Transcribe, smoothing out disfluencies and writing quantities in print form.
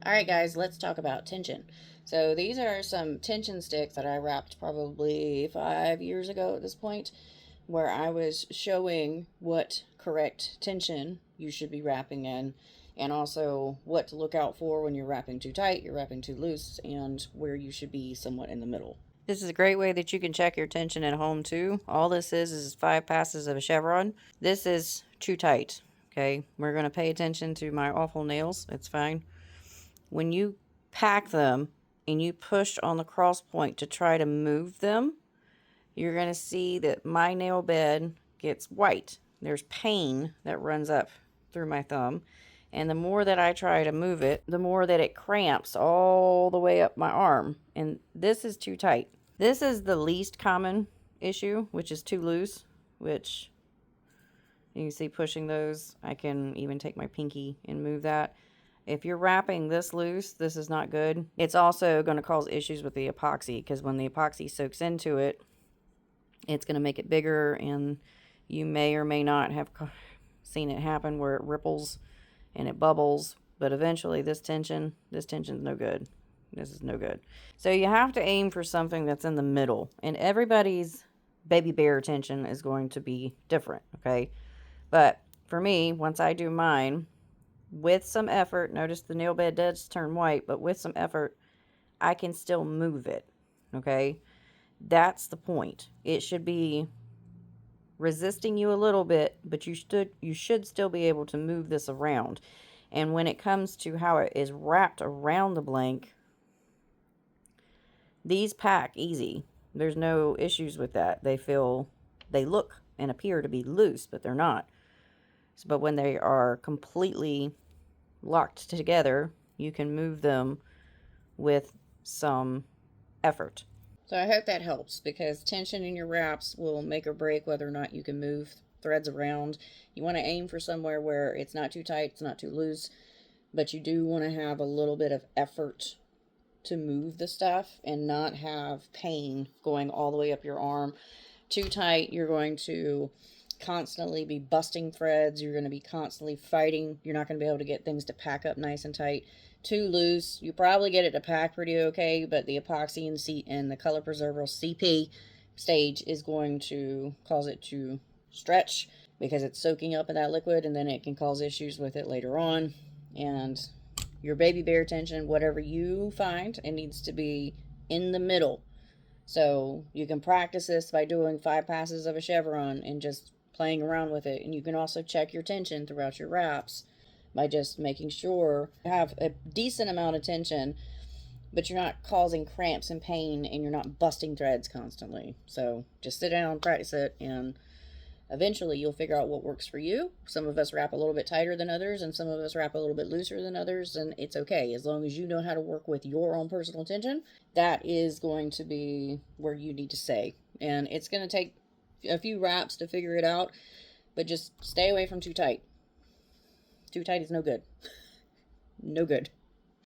Alright guys, let's talk about tension. So these are some tension sticks that I wrapped probably 5 years ago at this point, where I was showing what correct tension you should be wrapping in, and also what to look out for when you're wrapping too tight, you're wrapping too loose, and where you should be somewhat in the middle. This is a great way that you can check your tension at home too. All this is 5 passes of a chevron. This is too tight. Okay, we're going to pay attention to my awful nails. It's fine. When you pack them and you push on the cross point to try to move them, you're going to see that my nail bed gets white. There's pain that runs up through my thumb. And the more that I try to move it, the more that it cramps all the way up my arm. And this is too tight. This is the least common issue, which is too loose, which you can see pushing those. I can even take my pinky and move that. If you're wrapping this loose, this is not good. It's also going to cause issues with the epoxy, because when the epoxy soaks into it, it's going to make it bigger, and you may or may not have seen it happen where it ripples and it bubbles. But eventually this tension's no good. This is no good. So you have to aim for something that's in the middle, and everybody's baby bear tension is going to be different, okay? But for me, once I do mine, with some effort, notice the nail bed does turn white, but with some effort, I can still move it, okay? That's the point. It should be resisting you a little bit, but you should still be able to move this around. And when it comes to how it is wrapped around the blank, these pack easy. There's no issues with that. They look and appear to be loose, but they're not. But when they are completely locked together, you can move them with some effort. So I hope that helps, because tension in your wraps will make or break whether or not you can move threads around. You want to aim for somewhere where it's not too tight, it's not too loose, but you do want to have a little bit of effort to move the stuff and not have pain going all the way up your arm. Too tight, you're going to constantly be busting threads. You're going to be constantly fighting. You're not going to be able to get things to pack up nice and tight. Too loose, you probably get it to pack pretty okay, but the epoxy and the color preserver CP stage is going to cause it to stretch, because it's soaking up in that liquid, and then it can cause issues with it later on. And your baby bear tension, whatever you find, it needs to be in the middle. So you can practice this by doing 5 passes of a chevron and just playing around with it. And you can also check your tension throughout your wraps by just making sure you have a decent amount of tension, but you're not causing cramps and pain, and you're not busting threads constantly. So just sit down, practice it, and eventually you'll figure out what works for you. Some of us wrap a little bit tighter than others, and some of us wrap a little bit looser than others, and it's okay. As long as you know how to work with your own personal tension, that is going to be where you need to stay. And it's going to take a few wraps to figure it out, but just stay away from too tight. Too tight is no good. No good.